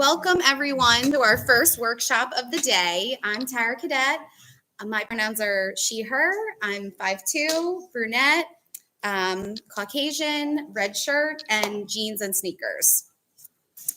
Welcome everyone to our first workshop of the day. I'm Tara Cadet. My pronouns are she, her. I'm 5'2", brunette, Caucasian, red shirt, and jeans and sneakers.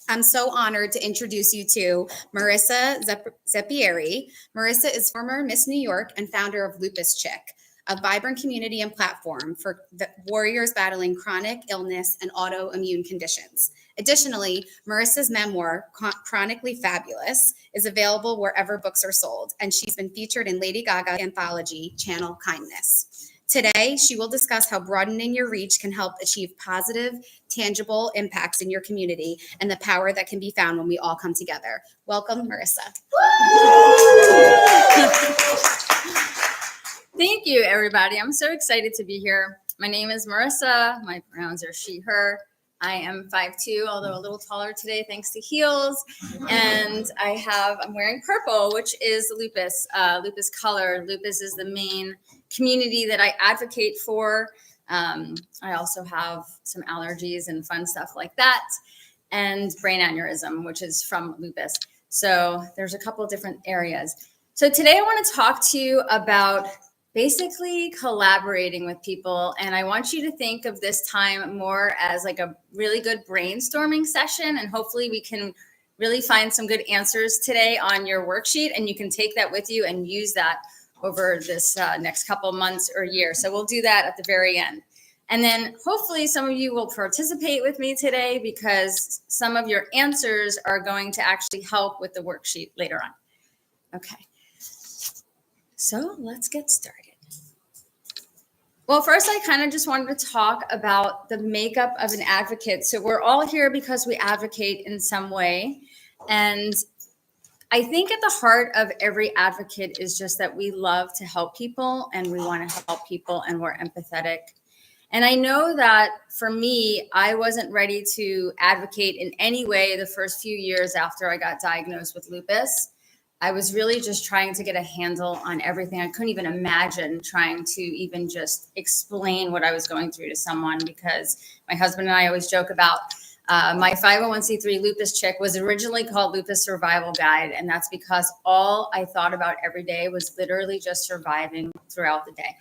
I'm so honored to introduce you to Marisa Zeppieri. Marisa is former Miss New York and founder of Lupus Chick, a vibrant community and platform for warriors battling chronic illness and autoimmune conditions. Additionally, Marisa's memoir, Chronically Fabulous, is available wherever books are sold, and she's been featured in Lady Gaga's anthology, Channel Kindness. Today, she will discuss how broadening your reach can help achieve positive, tangible impacts in your community and the power that can be found when we all come together. Welcome, Marisa. Thank you, everybody. I'm so excited to be here. My name is Marisa. My pronouns are she, her. I am 5'2", although a little taller today thanks to heels. And I'm wearing purple, which is lupus, lupus color. Lupus is the main community that I advocate for. I also have some allergies and fun stuff like that. And brain aneurysm, which is from lupus. So there's a couple different areas. So today I want to talk to you about basically collaborating with people. And I want you to think of this time more as like a really good brainstorming session. And hopefully we can really find some good answers today on your worksheet. And you can take that with you and use that over this next couple months or year. So we'll do that at the very end. And then hopefully some of you will participate with me today because some of your answers are going to actually help with the worksheet later on. Okay. So let's get started. Well, first, I kind of just wanted to talk about the makeup of an advocate. So we're all here because we advocate in some way. And I think at the heart of every advocate is just that we love to help people and we want to help people and we're empathetic. And I know that for me, I wasn't ready to advocate in any way the first few years after I got diagnosed with lupus. I was really just trying to get a handle on everything. I couldn't even imagine trying to even just explain what I was going through to someone because my husband and I always joke about my 501c3 Lupus Chick was originally called Lupus Survival Guide. And that's because all I thought about every day was literally just surviving throughout the day.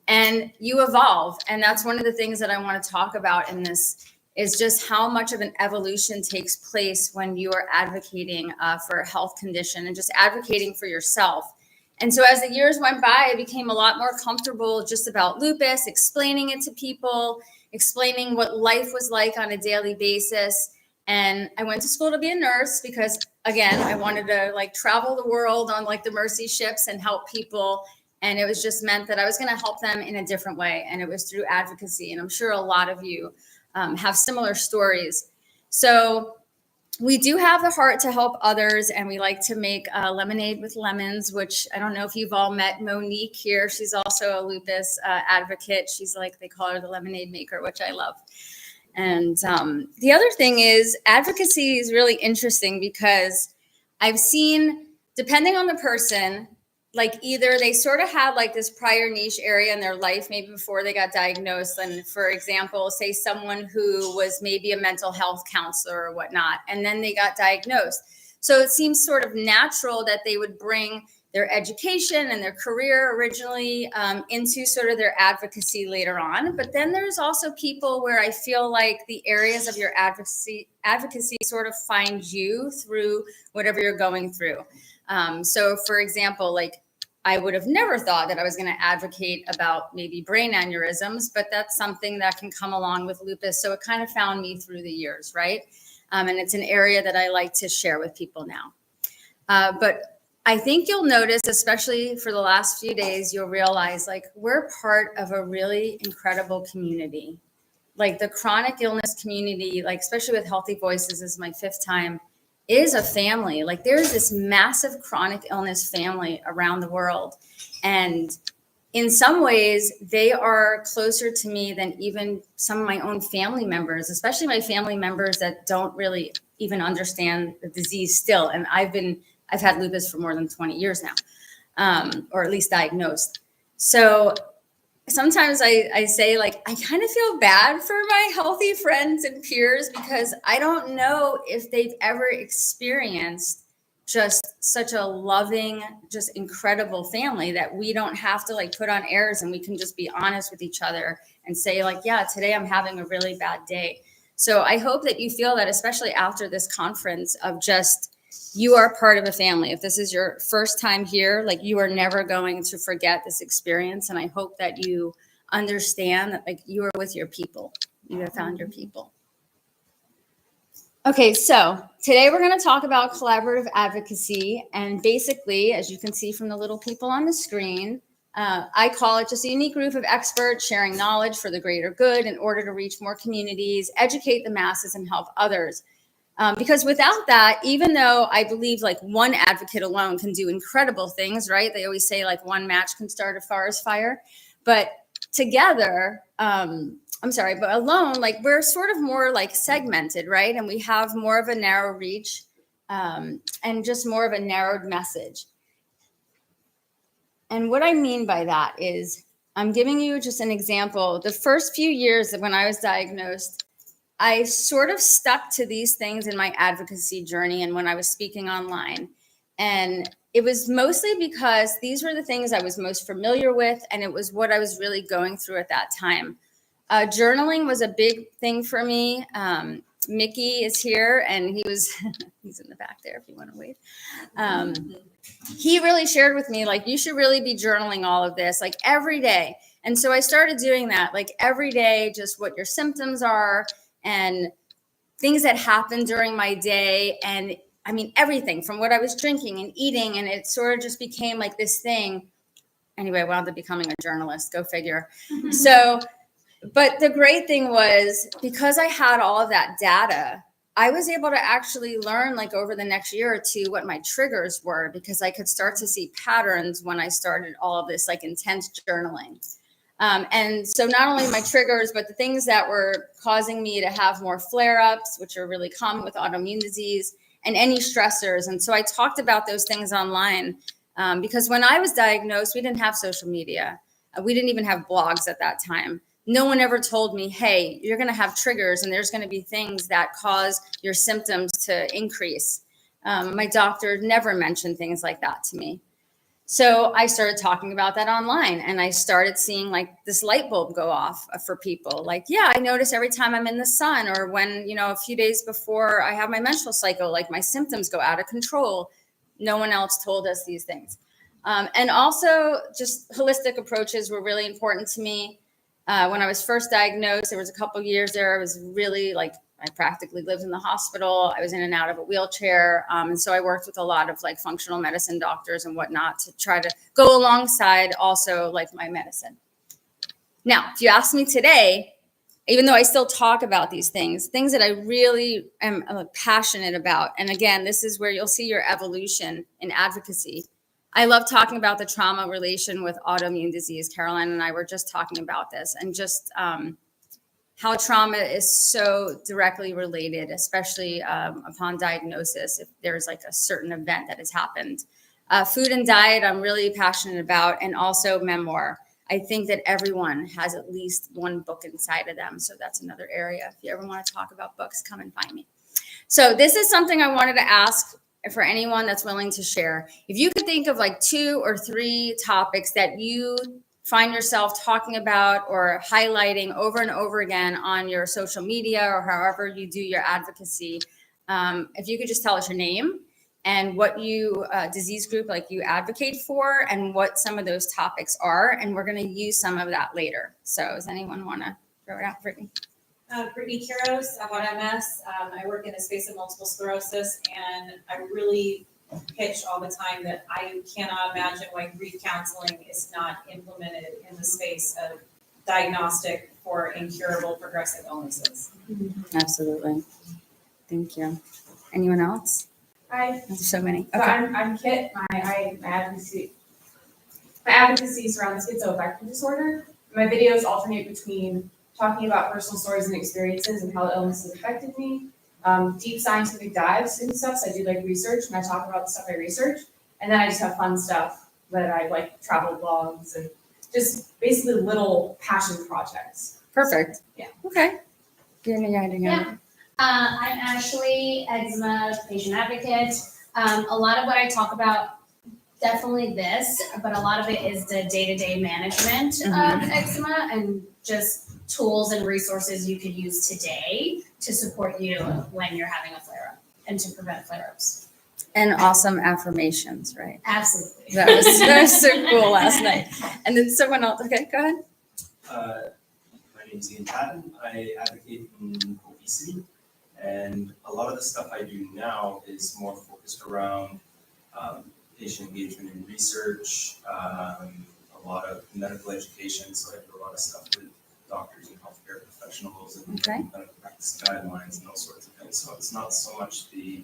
And you evolve. And that's one of the things that I want to talk about in this is just how much of an evolution takes place when you are advocating for a health condition and just advocating for yourself. And so as the years went by, I became a lot more comfortable just about lupus, explaining it to people, explaining what life was like on a daily basis. And I went to school to be a nurse because, again, I wanted to travel the world on the Mercy ships and help people. And it was just meant that I was going to help them in a different way. And it was through advocacy. And I'm sure a lot of you have similar stories. So we do have the heart to help others, and we like to make lemonade with lemons, which I don't know if you've all met Monique here. She's also a lupus advocate. She's they call her the lemonade maker, which I love. And the other thing is advocacy is really interesting because I've seen, depending on the person, either they sort of had this prior niche area in their life, maybe before they got diagnosed. And for example, say someone who was maybe a mental health counselor or whatnot, and then they got diagnosed. So it seems sort of natural that they would bring their education and their career originally into sort of their advocacy later on. But then there's also people where I feel like the areas of your advocacy sort of find you through whatever you're going through. So for example, I would have never thought that I was going to advocate about maybe brain aneurysms, but that's something that can come along with lupus. So it kind of found me through the years, right? And it's an area that I like to share with people now. But I think you'll notice, especially for the last few days, you'll realize we're part of a really incredible community. The chronic illness community, especially with HealtheVoices, this is my 5th time, is a family. There's this massive chronic illness family around the world. And in some ways, they are closer to me than even some of my own family members, especially my family members that don't really even understand the disease still. And I've had lupus for more than 20 years now, or at least diagnosed. So sometimes I say, like, I kind of feel bad for my healthy friends and peers because I don't know if they've ever experienced just such a loving, just incredible family that we don't have to like put on airs and we can just be honest with each other and say like, yeah, today I'm having a really bad day. So I hope that you feel that, especially after this conference, of just you are part of a family. If this is your first time here, like you are never going to forget this experience. And I hope that you understand that like you are with your people. You have found your people. Okay, so today we're going to talk about collaborative advocacy. And basically, as you can see from the little people on the screen, I call it just a unique group of experts sharing knowledge for the greater good in order to reach more communities, educate the masses, and help others. Because without that, even though I believe like one advocate alone can do incredible things, right? They always say like one match can start a forest fire, but together, but alone, like we're sort of more like segmented, right? And we have more of a narrow reach and just more of a narrowed message. And what I mean by that is I'm giving you just an example. The first few years of when I was diagnosed, I sort of stuck to these things in my advocacy journey and when I was speaking online. And it was mostly because these were the things I was most familiar with, and it was what I was really going through at that time. Journaling was a big thing for me. Mickey is here, and he's in the back there if you want to wave. He really shared with me, like, you should really be journaling all of this, like every day. And so I started doing that, like every day, just what your symptoms are, and things that happened during my day. And I mean, everything from what I was drinking and eating. And it sort of just became like this thing. Anyway, I wound up becoming a journalist, go figure. So, but the great thing was because I had all of that data, I was able to actually learn like over the next year or two what my triggers were, because I could start to see patterns when I started all of this like intense journaling. And so not only my triggers, but the things that were causing me to have more flare-ups, which are really common with autoimmune disease, and any stressors. And so I talked about those things online because when I was diagnosed, we didn't have social media. We didn't even have blogs at that time. No one ever told me, hey, you're going to have triggers and there's going to be things that cause your symptoms to increase. My doctor never mentioned things like that to me. So I started talking about that online, and I started seeing like this light bulb go off for people. Like, yeah, I notice every time I'm in the sun, or when, a few days before I have my menstrual cycle, like my symptoms go out of control. No one else told us these things. And also just holistic approaches were really important to me. When I was first diagnosed, there was a couple of years there, I was really like, I practically lived in the hospital. I was in and out of a wheelchair. And so I worked with a lot of like functional medicine doctors and whatnot to try to go alongside also like my medicine. Now, if you ask me today, even though I still talk about these things that I really am passionate about. And again, this is where you'll see your evolution in advocacy. I love talking about the trauma relation with autoimmune disease. Caroline and I were just talking about this, and just how trauma is so directly related, especially upon diagnosis, if there's like a certain event that has happened. Food and diet, I'm really passionate about, and also memoir. I think that everyone has at least one book inside of them. So that's another area. If you ever want to talk about books, come and find me. So this is something I wanted to ask for anyone that's willing to share. If you could think of like 2 or 3 topics that you find yourself talking about or highlighting over and over again on your social media or however you do your advocacy, if you could just tell us your name and what you disease group like you advocate for and what some of those topics are, and we're going to use some of that later. So does anyone want to throw it out, Brittany? Brittany Kiros, I'm on MS. I work in the space of multiple sclerosis, and I really pitch all the time that I cannot imagine why grief counseling is not implemented in the space of diagnostic for incurable progressive illnesses. Absolutely. Thank you. Anyone else? Hi. There's so many. So Okay. I'm Kit. My advocacy surrounds schizoaffective disorder. My videos alternate between talking about personal stories and experiences and how the illness has affected me, deep scientific dives into stuff. So I do like research and I talk about the stuff I research, and then I just have fun stuff that I like, travel blogs and just basically little passion projects. Perfect. Yeah. Okay. Yeah. I'm Ashley, eczema patient advocate. A lot of what I talk about, definitely this, but a lot of it is the day-to-day management of eczema and just tools and resources you could use today to support you when you're having a flare-up and to prevent flare-ups. And awesome affirmations, right? Absolutely. That was so cool last night. And then someone else, okay, go ahead. My name is Ian Patton. I advocate in obesity, and a lot of the stuff I do now is more focused around patient engagement and research, a lot of medical education. So I do a lot of stuff with doctors and healthcare professionals and Okay. medical practice guidelines and those sorts of things. So it's not so much the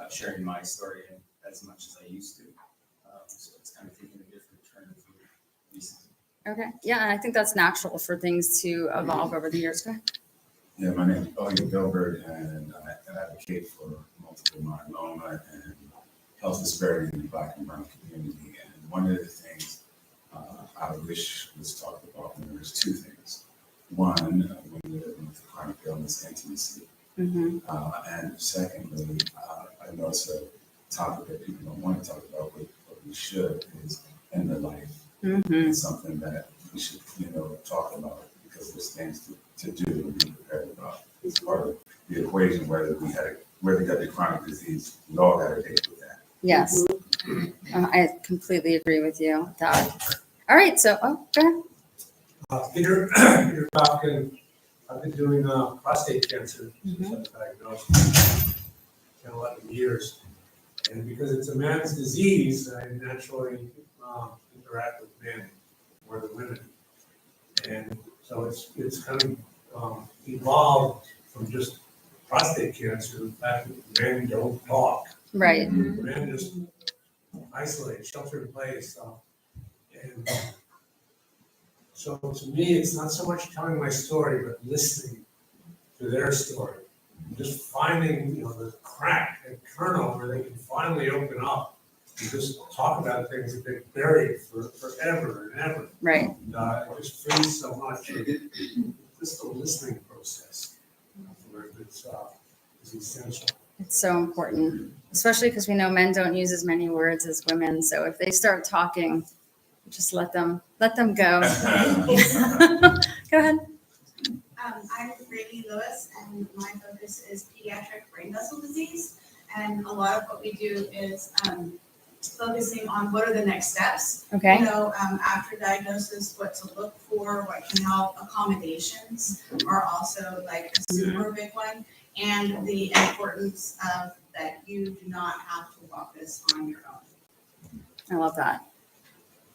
sharing my story as much as I used to. So it's kind of taking a different turn for recently. Okay. Yeah, and I think that's natural for things to evolve over the years. Go ahead. Yeah, my name is Elliot Gilbert, and I advocate for multiple myeloma and health disparity in the Black and brown community. And one of the things I wish was talked about, and there's two things. One, when you're living with chronic illness, intimacy. And secondly, I know it's a topic that people don't want to talk about, but we should, is end of life. It's something that we should, talk about because there's things to do and be prepared about. It's part of the equation, whether we got the chronic disease, we all got to deal with that. Yes. I completely agree with you. All right. So, go ahead. Peter Kofkin. I've been doing prostate cancer since I was diagnosed 10, 11 years. And because it's a man's disease, I naturally interact with men more than women. And so it's kind of evolved from just prostate cancer, the fact that men don't talk. Right. Men just isolate, shelter in place. And so to me, it's not so much telling my story, but listening to their story. Just finding, the crack and kernel where they can finally open up and just talk about things that they've buried for forever and ever. Right. And it just frees so much. Just the listening process is essential. It's so important, especially because we know men don't use as many words as women. So if they start talking, just let them go. Go ahead. I'm Rainey Lewis, and my focus is pediatric brain vessel disease. And a lot of what we do is focusing on what are the next steps. Okay. After diagnosis, what to look for, what can help. Accommodations are also like a super big one, and the importance of that you do not have to walk this on your own. I love that.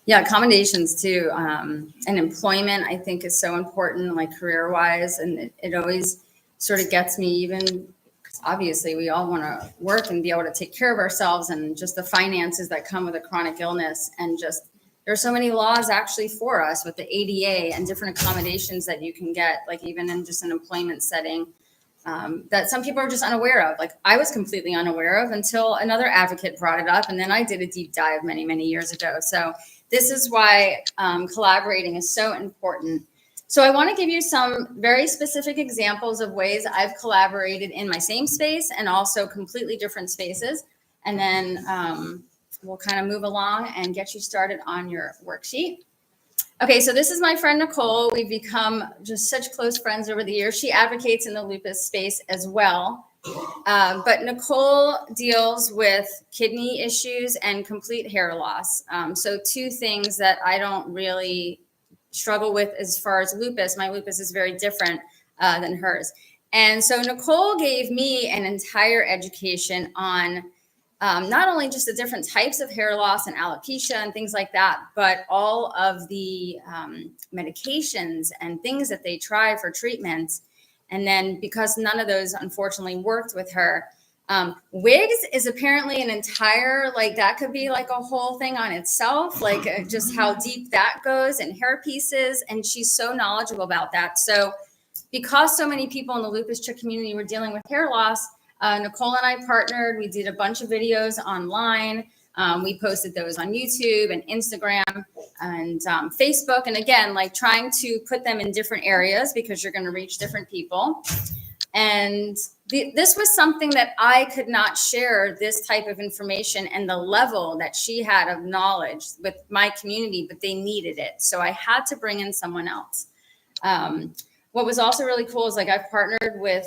Yeah, accommodations too, and employment I think is so important, like career-wise, and it always sort of gets me, even because obviously we all want to work and be able to take care of ourselves, and just the finances that come with a chronic illness, and just there are so many laws actually for us with the ADA and different accommodations that you can get, like even in just an employment setting, that some people are just unaware of. Like I was completely unaware of until another advocate brought it up, and then I did a deep dive many, many years ago. So this is why collaborating is so important. So I want to give you some very specific examples of ways I've collaborated in my same space and also completely different spaces. And then we'll kind of move along and get you started on your worksheet. Okay, so this is my friend Nicole. We've become just such close friends over the years. She advocates in the lupus space as well. But Nicole deals with kidney issues and complete hair loss. So two things that I don't really struggle with as far as lupus. My lupus is very different than hers. And so Nicole gave me an entire education on not only just the different types of hair loss and alopecia and things like that, but all of the medications and things that they try for treatments. And then because none of those unfortunately worked with her, wigs is apparently an entire, like that could be like a whole thing on itself, like just how deep that goes, and hair pieces. And she's so knowledgeable about that. So because so many people in the lupus chick community were dealing with hair loss, Nicole and I partnered. We did a bunch of videos online. We posted those on YouTube and Instagram and Facebook. And again, like trying to put them in different areas because you're going to reach different people. And this was something that I could not share this type of information and the level that she had of knowledge with my community, but they needed it. So I had to bring in someone else. What was also really cool is like I've partnered with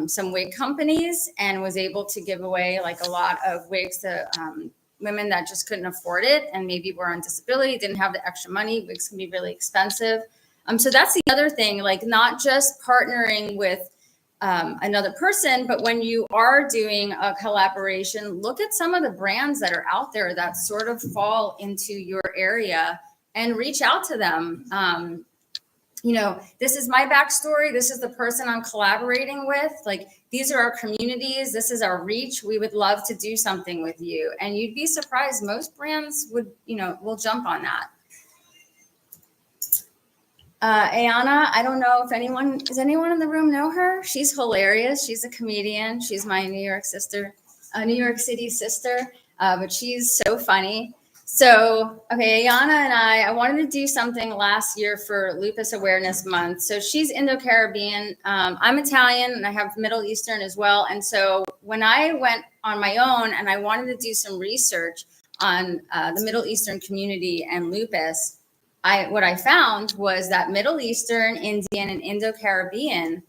some wig companies and was able to give away like a lot of wigs to women that just couldn't afford it and maybe were on disability, didn't have the extra money. Wigs can be really expensive. So that's the other thing, like not just partnering with another person, but when you are doing a collaboration, look at some of the brands that are out there that sort of fall into your area and reach out to them. You know, this is my backstory. This is the person I'm collaborating with. Like, these are our communities. This is our reach. We would love to do something with you. And you'd be surprised. Most brands would, you know, will jump on that. Ayana, I don't know if does anyone in the room know her? She's hilarious. She's a comedian. She's my New York City sister, but she's so funny. So, okay, Ayana and I wanted to do something last year for Lupus Awareness Month. So she's Indo-Caribbean. I'm Italian and I have Middle Eastern as well. And so when I went on my own and I wanted to do some research on the Middle Eastern community and lupus, what I found was that Middle Eastern, Indian, and Indo-Caribbean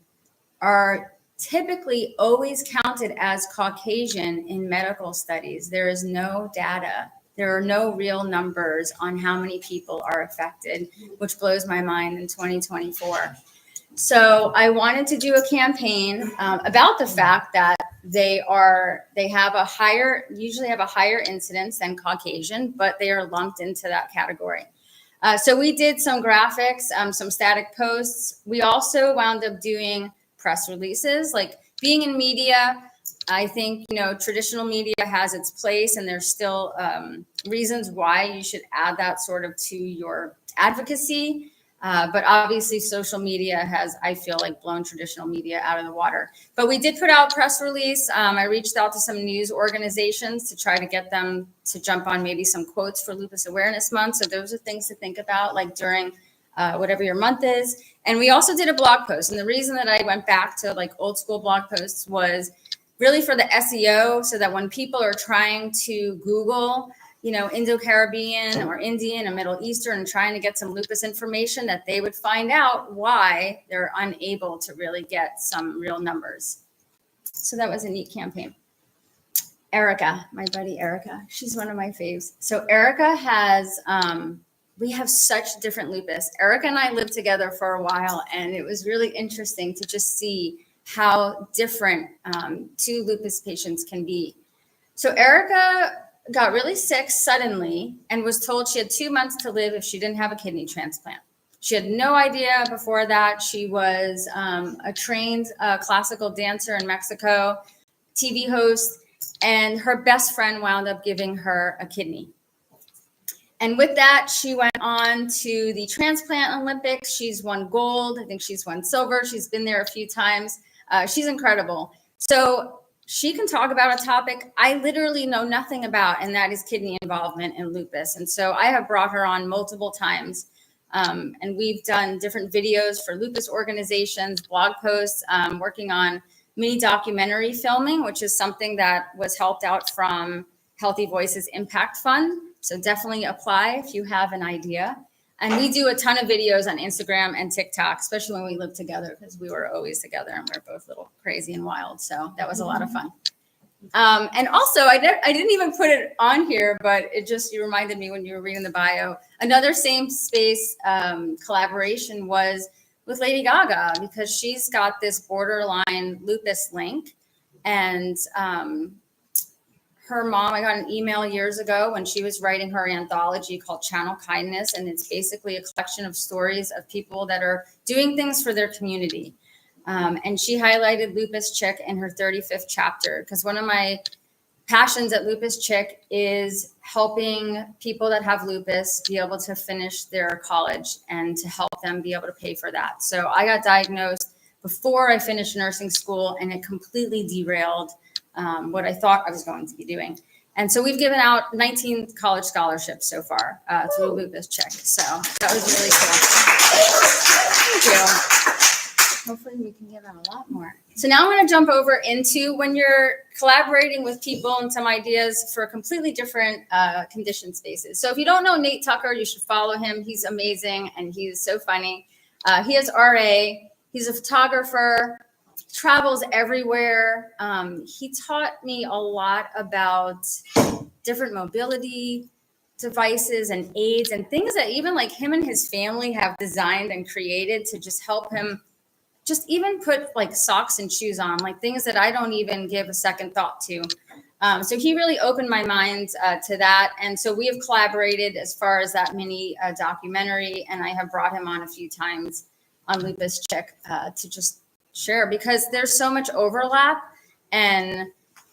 are typically always counted as Caucasian in medical studies. There is no data. There are no real numbers on how many people are affected, which blows my mind in 2024. So I wanted to do a campaign about the fact that they usually have a higher incidence than Caucasian, but they are lumped into that category. So we did some graphics, some static posts. We also wound up doing press releases. Like, being in media, I think, you know, traditional media has its place, and there's still reasons why you should add that sort of to your advocacy. But obviously social media has, I feel like, blown traditional media out of the water. But we did put out a press release. I reached out to some news organizations to try to get them to jump on maybe some quotes for Lupus Awareness Month. So those are things to think about, like during whatever your month is. And we also did a blog post. And the reason that I went back to like old school blog posts was really for the SEO, so that when people are trying to Google, you know, Indo-Caribbean or Indian or Middle Eastern and trying to get some lupus information, that they would find out why they're unable to really get some real numbers. So that was a neat campaign. Erica, my buddy Erica, she's one of my faves. So Erica has, we have such different lupus. Erica and I lived together for a while, and it was really interesting to just see how different two lupus patients can be. So Erica got really sick suddenly and was told she had 2 months to live if she didn't have a kidney transplant. She had no idea before that. She was a trained classical dancer in Mexico, TV host, and her best friend wound up giving her a kidney. And with that, she went on to the Transplant Olympics. She's won gold. I think she's won silver. She's been there a few times. She's incredible. So she can talk about a topic I literally know nothing about, and that is kidney involvement in lupus. And so I have brought her on multiple times, and we've done different videos for lupus organizations, blog posts, working on mini documentary filming, which is something that was helped out from HealtheVoices Impact Fund. So definitely apply if you have an idea. And we do a ton of videos on Instagram and TikTok, especially when we lived together, because we were always together and we're both a little crazy and wild. So that was a lot of fun. And also, I didn't even put it on here, but you reminded me when you were reading the bio. Another same space collaboration was with Lady Gaga, because she's got this borderline lupus link. And her mom, I got an email years ago when she was writing her anthology called Channel Kindness. And it's basically a collection of stories of people that are doing things for their community. And she highlighted Lupus Chick in her 35th chapter, because one of my passions at Lupus Chick is helping people that have lupus be able to finish their college and to help them be able to pay for that. So I got diagnosed before I finished nursing school, and it completely derailed what I thought I was going to be doing. And so we've given out 19 college scholarships so far through Lupus Chick. So that was really cool. Thank you. Hopefully we can give out a lot more. So now I'm going to jump over into when you're collaborating with people and some ideas for completely different condition spaces. So if you don't know Nate Tucker, you should follow him. He's amazing and he's so funny. He has RA. He's a photographer, travels everywhere. He taught me a lot about different mobility devices and aids and things that even like him and his family have designed and created to just help him just even put like socks and shoes on, like things that I don't even give a second thought to. So he really opened my mind to that. And so we have collaborated as far as that mini documentary, and I have brought him on a few times on Lupus Chick to just share, because there's so much overlap. And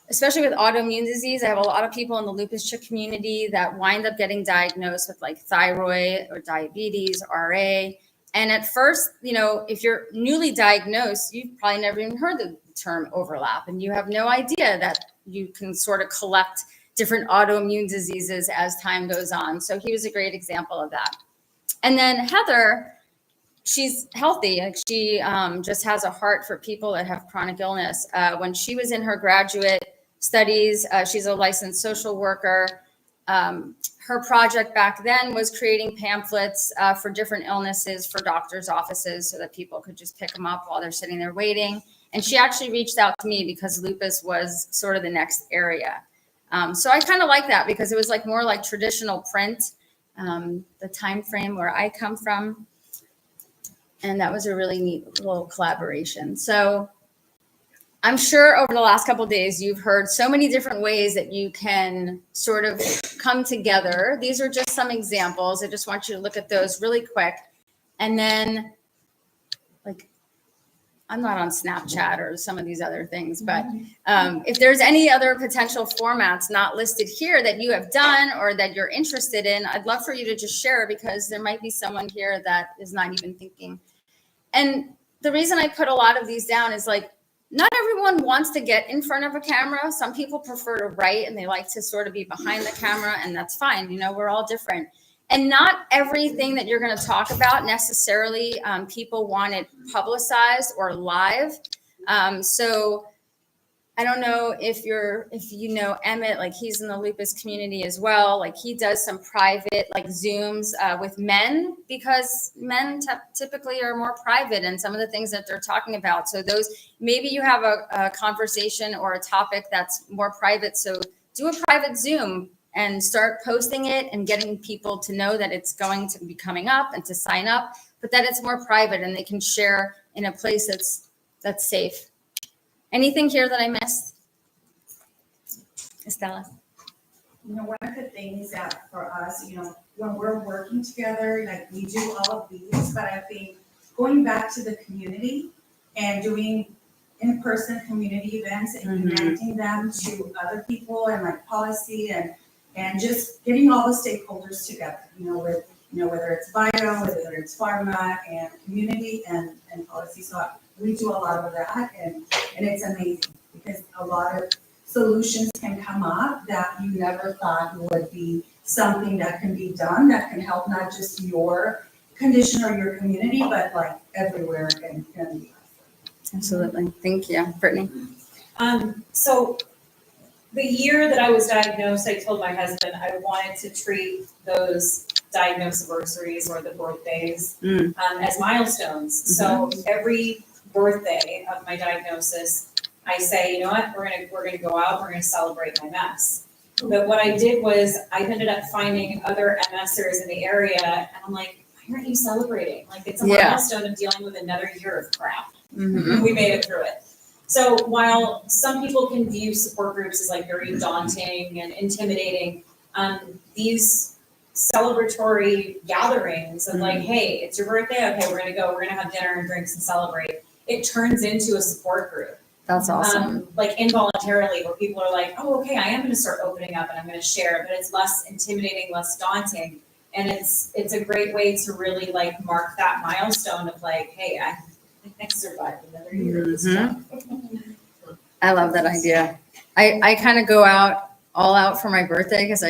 especially with autoimmune disease, I have a lot of people in the Lupus Chick community that wind up getting diagnosed with like thyroid or diabetes, RA. And at first, you know, if you're newly diagnosed, you've probably never even heard the term overlap, and you have no idea that you can sort of collect different autoimmune diseases as time goes on. So he was a great example of that. And then Heather, she's healthy. Like she just has a heart for people that have chronic illness. When she was in her graduate studies, she's a licensed social worker. Her project back then was creating pamphlets for different illnesses for doctors' offices so that people could just pick them up while they're sitting there waiting. And she actually reached out to me because lupus was sort of the next area. So I kind of like that because it was like more like traditional print, the time frame where I come from. And that was a really neat little collaboration. So I'm sure over the last couple of days, you've heard so many different ways that you can sort of come together. These are just some examples. I just want you to look at those really quick. And then, like, I'm not on Snapchat or some of these other things, but if there's any other potential formats not listed here that you have done or that you're interested in, I'd love for you to just share, because there might be someone here that is not even thinking. And the reason I put a lot of these down is like, not everyone wants to get in front of a camera. Some people prefer to write and they like to sort of be behind the camera, and that's fine. You know, we're all different. And not everything that you're going to talk about necessarily people want it publicized or live. So I don't know if you know Emmett, like he's in the lupus community as well. Like he does some private like Zooms with men, because men typically are more private in some of the things that they're talking about. So those, maybe you have a conversation or a topic that's more private. So do a private Zoom and start posting it and getting people to know that it's going to be coming up and to sign up, but that it's more private and they can share in a place that's safe. Anything here that I missed? Estella? You know, one of the things that for us, you know, when we're working together, like we do all of these, but I think going back to the community and doing in-person community events and connecting them to other people and like policy and just getting all the stakeholders together, whether it's bio, whether it's pharma and community and policy. So we do a lot of that, and it's amazing because a lot of solutions can come up that you never thought would be something that can be done, that can help not just your condition or your community, but like everywhere and be. Absolutely. Thank you. Brittany? So the year that I was diagnosed, I told my husband I wanted to treat those diagnosis anniversaries or the birthdays as milestones. So every birthday of my diagnosis, I say, you know what, we're gonna go out, we're gonna celebrate my MS. But what I did was I ended up finding other MSers in the area, and I'm like, why aren't you celebrating? Like it's a milestone of dealing with another year of crap. We made it through it. So while some people can view support groups as like very daunting and intimidating, these celebratory gatherings of like, hey, it's your birthday, okay, we're gonna have dinner and drinks and celebrate. It turns into a support group. That's awesome. Like involuntarily, where people are like, oh, okay, I am gonna start opening up and I'm gonna share, but it's less intimidating, less daunting. And it's a great way to really like mark that milestone of like, hey, I survived another year of this stuff. I love that idea. I kind of go out all out for my birthday because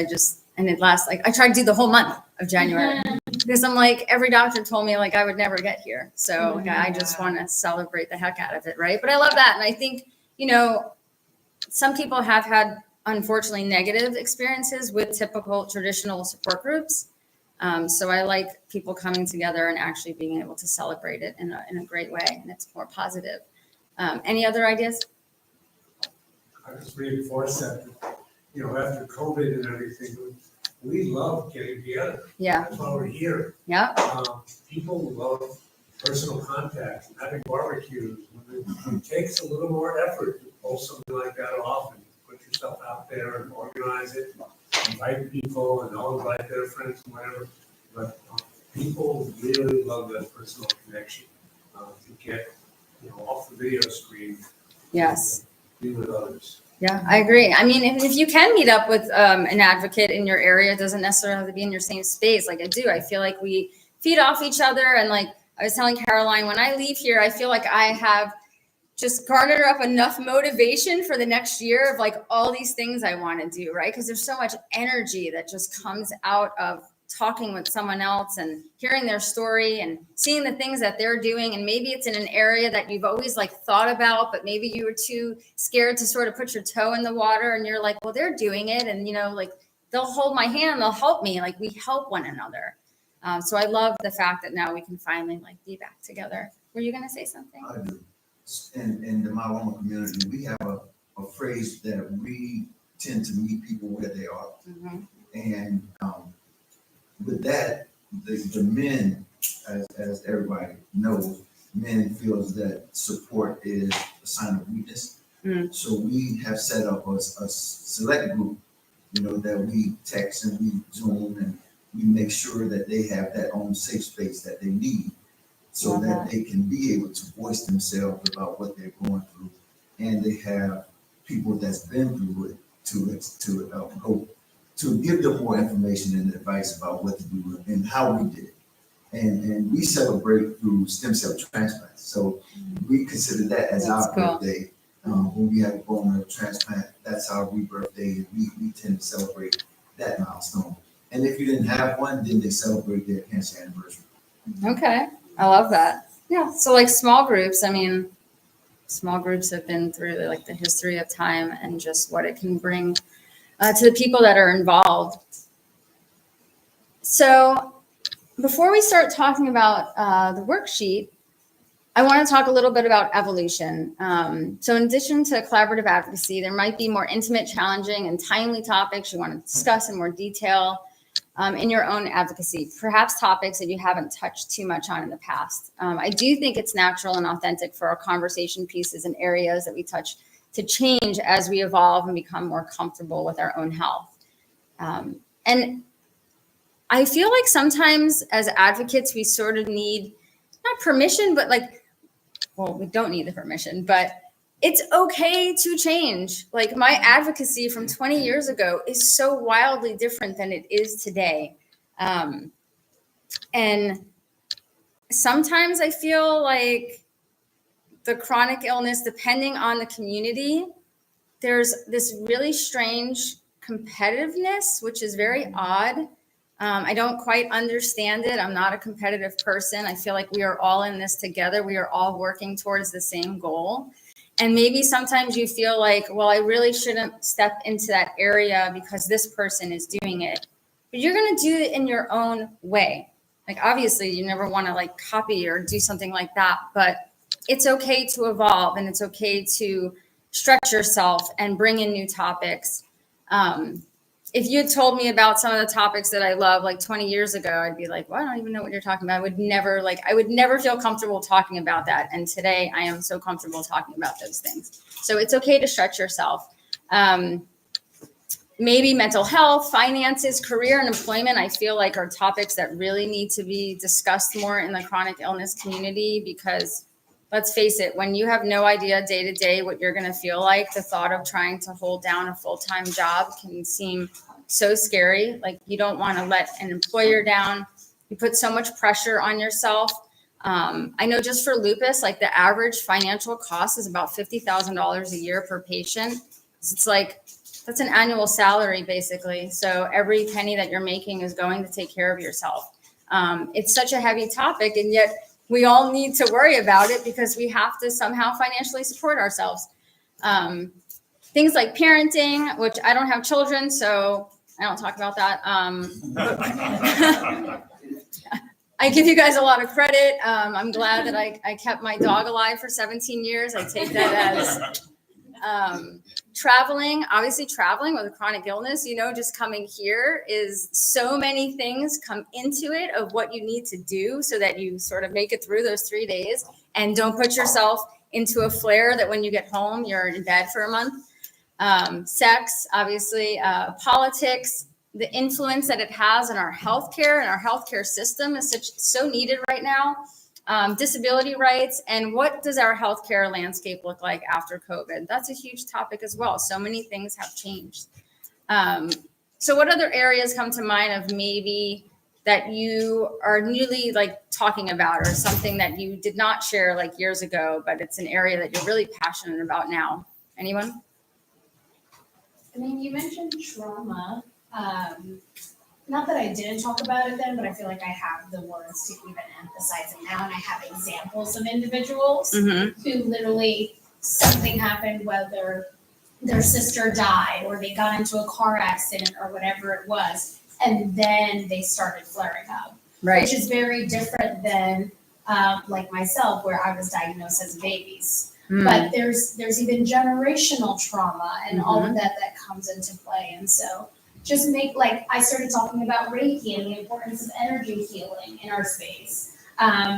and it lasts I tried to do the whole month of January because I'm like, every doctor told me like I would never get here. So like, I just want to celebrate the heck out of it. Right. But I love that. And I think, some people have had unfortunately negative experiences with typical traditional support groups. So I like people coming together and actually being able to celebrate it in a great way. And it's more positive. Any other ideas? I just reinforce that, after COVID and everything, we love getting together. Yeah. That's why we're here. Yeah. People love personal contact and having barbecues. It takes a little more effort to pull something like that off and put yourself out there and organize it, invite people and all invite their friends and whatever. But people really love that personal connection to get, off the video screen. Yes. Be with others. Yeah, I agree. I mean, if you can meet up with an advocate in your area, it doesn't necessarily have to be in your same space. Like I do. I feel like we feed off each other. And like I was telling Caroline, when I leave here, I feel like I have just garnered up enough motivation for the next year of like all these things I want to do, right? Because there's so much energy that just comes out of talking with someone else and hearing their story and seeing the things that they're doing. And maybe it's in an area that you've always like thought about, but maybe you were too scared to sort of put your toe in the water and you're like, well, they're doing it. And, like they'll hold my hand, they'll help me. Like we help one another. So I love the fact that now we can finally like be back together. Were you going to say something? I do. In the Maloma community, we have a phrase that we tend to meet people where they are. Mm-hmm. And with that, the men, as everybody knows, men feels that support is a sign of weakness. Mm. So we have set up a select group, that we text and we Zoom and we make sure that they have that own safe space that they need so that they can be able to voice themselves about what they're going through. And they have people that's been through it to give them more information and advice about what to do and how we did it. And we celebrate through stem cell transplants. So we consider that as That's our cool. birthday. When we have a bone marrow transplant, that's our rebirthday. And we tend to celebrate that milestone. And if you didn't have one, then they celebrate their cancer anniversary. Okay. I love that. Yeah. So like small groups, I mean, small groups have been through like the history of time and just what it can bring to the people that are involved. So before we start talking about the worksheet, I want to talk a little bit about evolution. So in addition to collaborative advocacy, there might be more intimate, challenging, and timely topics you want to discuss in more detail in your own advocacy, perhaps topics that you haven't touched too much on in the past. I do think it's natural and authentic for our conversation pieces and areas that we touch to change as we evolve and become more comfortable with our own health. And I feel like sometimes as advocates, we sort of need not permission, but we don't need the permission, but it's okay to change. Like my advocacy from 20 years ago is so wildly different than it is today. And sometimes I feel like the chronic illness, depending on the community, there's this really strange competitiveness, which is very odd. I don't quite understand it. I'm not a competitive person. I feel like we are all in this together. We are all working towards the same goal. And maybe sometimes you feel like, well, I really shouldn't step into that area because this person is doing it. But you're going to do it in your own way. Like, obviously, you never want to copy or do something like that. But it's okay to evolve and it's okay to stretch yourself and bring in new topics. If you had told me about some of the topics that I love 20 years ago, I'd be like, well, I don't even know what you're talking about. I would never feel comfortable talking about that. And today I am so comfortable talking about those things. So it's okay to stretch yourself. Maybe mental health, finances, career, and employment, I feel like are topics that really need to be discussed more in the chronic illness community because let's face it, when you have no idea day to day what you're going to feel like, the thought of trying to hold down a full-time job can seem so scary. Like you don't want to let an employer down. You put so much pressure on yourself. I know just for lupus, the average financial cost is about $50,000 a year per patient. So it's that's an annual salary basically. So every penny that you're making is going to take care of yourself. It's such a heavy topic, and yet we all need to worry about it because we have to somehow financially support ourselves. Things like parenting, which I don't have children, so I don't talk about that. I give you guys a lot of credit. I'm glad that I kept my dog alive for 17 years. I take that as traveling. Obviously, traveling with a chronic illness, just coming here is so many things come into it of what you need to do so that you sort of make it through those 3 days and don't put yourself into a flare that when you get home, you're in bed for a month. Sex, obviously, politics, the influence that it has on our healthcare and our healthcare system is so needed right now. Disability rights, and what does our healthcare landscape look like after COVID? That's a huge topic as well. So many things have changed. So what other areas come to mind of maybe that you are newly talking about, or something that you did not share years ago, but it's an area that you're really passionate about now? Anyone? I mean, you mentioned trauma. Not that I didn't talk about it then, but I feel like I have the words to even emphasize it now. And I have examples of individuals who literally something happened, whether their sister died or they got into a car accident or whatever it was, and then they started flaring up. Right. Which is very different than like myself, where I was diagnosed as babies. But there's even generational trauma and all of that comes into play. And so just I started talking about Reiki and the importance of energy healing in our space.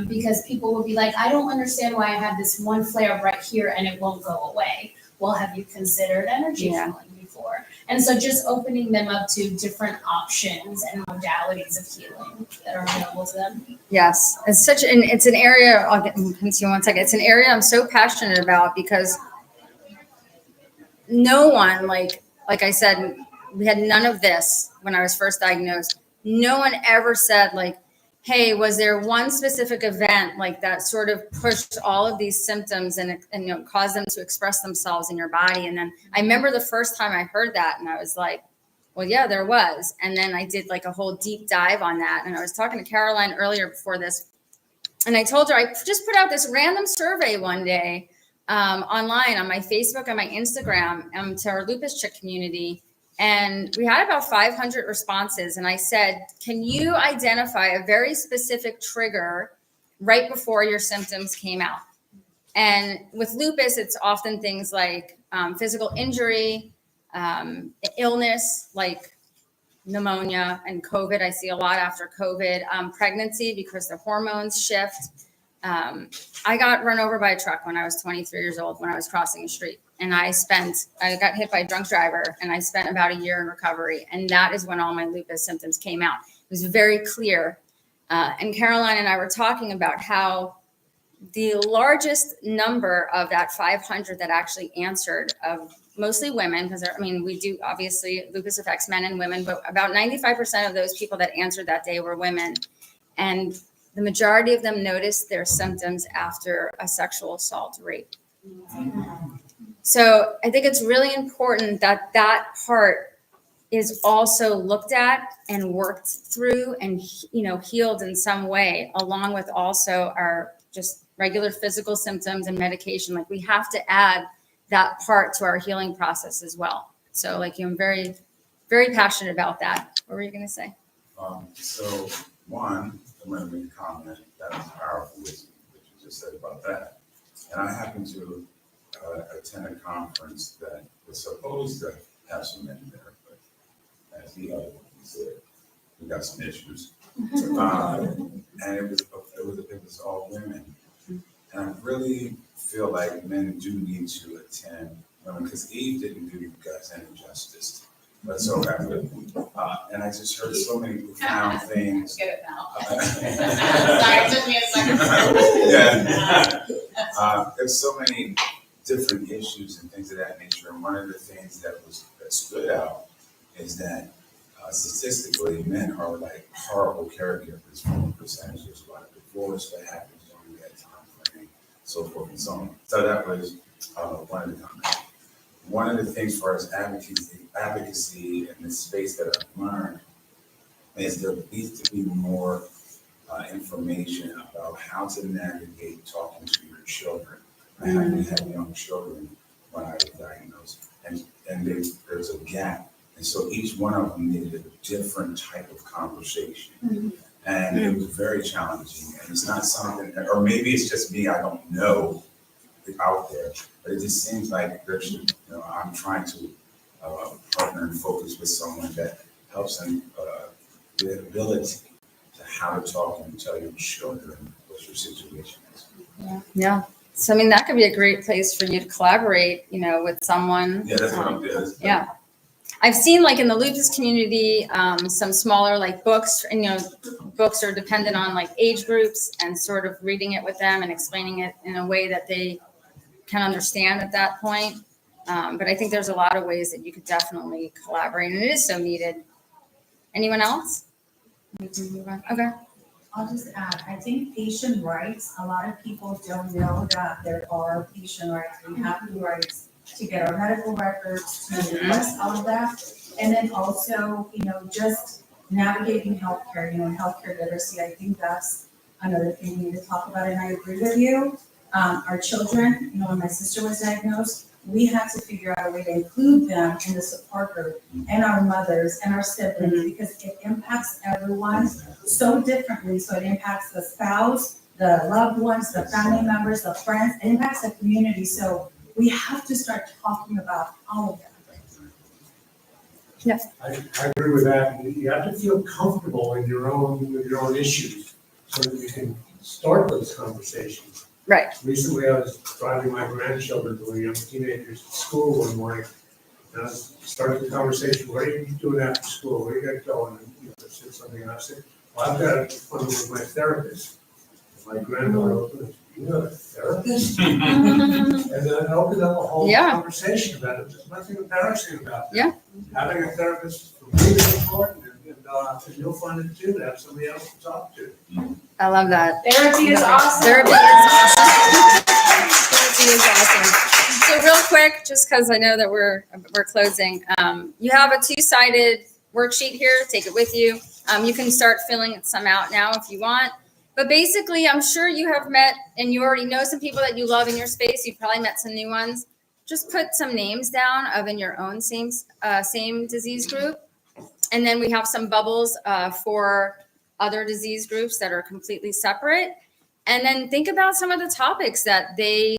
Because people will be like, I don't understand why I have this one flare right here and it won't go away. Well, have you considered energy healing before? And so just opening them up to different options and modalities of healing that are available to them. Yes, it's an area, I'll get into one second. It's an area I'm so passionate about because no one, like I said, we had none of this when I was first diagnosed. No one ever said hey, was there one specific event that sort of pushed all of these symptoms and caused them to express themselves in your body? And then I remember the first time I heard that and I was like, well, yeah, there was. And then I did a whole deep dive on that. And I was talking to Caroline earlier before this, and I told her I just put out this random survey one day online on my Facebook and my Instagram to our Lupus Chick community. And we had about 500 responses. And I said, can you identify a very specific trigger right before your symptoms came out? And with lupus, it's often things like physical injury, illness, like pneumonia and COVID. I see a lot after COVID, pregnancy because the hormones shift. I got run over by a truck when I was 23 years old when I was crossing the street. And I got hit by a drunk driver, and I spent about a year in recovery. And that is when all my lupus symptoms came out. It was very clear. And Caroline and I were talking about how the largest number of that 500 that actually answered, of mostly women, because we do, obviously, lupus affects men and women, but about 95% of those people that answered that day were women. And the majority of them noticed their symptoms after a sexual assault rape. So I think it's really important that that part is also looked at and worked through and, healed in some way, along with also our just regular physical symptoms and medication. We have to add that part to our healing process as well. So I'm very, very passionate about that. What were you going to say? So one, I'm going to make a comment that was powerful, what you just said about that. And I happened to attend a conference that was supposed to have some men there, but as the other one said, we got some issues. And it was all women. And I really feel like men do need to attend women, because Eve didn't do you guys any justice whatsoever. And I just heard so many profound things. Get it now. Sorry, it took me a second. There's so many different issues and things of that nature. And one of the things that stood out is that statistically, men are horrible caregivers for percentages, a lot of divorce that happens during that time frame, so forth and so on. So that was one of the comments. one of the things for us advocacy in this space that I've learned is there needs to be more information about how to navigate talking to your children. I had young children when I was diagnosed, and there's a gap. And so each one of them needed a different type of conversation. And it was very challenging. And it's not something, or maybe it's just me, I don't know out there, but it just seems like there's, I'm trying to partner and focus with someone that helps them the ability to how to talk and tell your children what your situation is. Yeah. So, I mean, that could be a great place for you to collaborate, with someone. Yeah, that's what I'm doing. Yeah. I've seen like in the lupus community, some smaller like books, and books are dependent on like age groups and sort of reading it with them and explaining it in a way that they can understand at that point. But I think there's a lot of ways that you could definitely collaborate, and it is so needed. Anyone else? Okay. I'll just add, I think patient rights, a lot of people don't know that there are patient rights. We have the rights to get our medical records, to request all of that. And then also, just navigating healthcare, healthcare literacy, I think that's another thing we need to talk about. And I agree with you. Our children, when my sister was diagnosed, we had to figure out a way to include them in the support group, and our mothers and our siblings, because it impacts everyone so differently. So it impacts the spouse, the loved ones, the family members, the friends, it impacts the community. So we have to start talking about all of that. Yes. I agree with that. You have to feel comfortable with your own issues so that you can start those conversations. Right. Recently, I was driving my grandchildren who were young teenagers to school one morning. And I started the conversation, what are you doing after school? Where are you going? And I said something, and I said, well, I've got an appointment with my therapist. And my granddaughter opened it, you have a therapist? And then it opened up a whole conversation about it. There's nothing embarrassing about that. Yeah. Having a therapist for me is important, and you'll find it too, to have somebody else to talk to. I love that. Therapy is awesome. Therapy is awesome. Therapy is awesome. So real quick, just because I know that we're closing, you have a 2-sided worksheet here. Take it with you. You can start filling some out now if you want. But basically, I'm sure you have met, and you already know some people that you love in your space. You've probably met some new ones. Just put some names down of in your own same disease group. And then we have some bubbles for other disease groups that are completely separate. And then think about some of the topics that they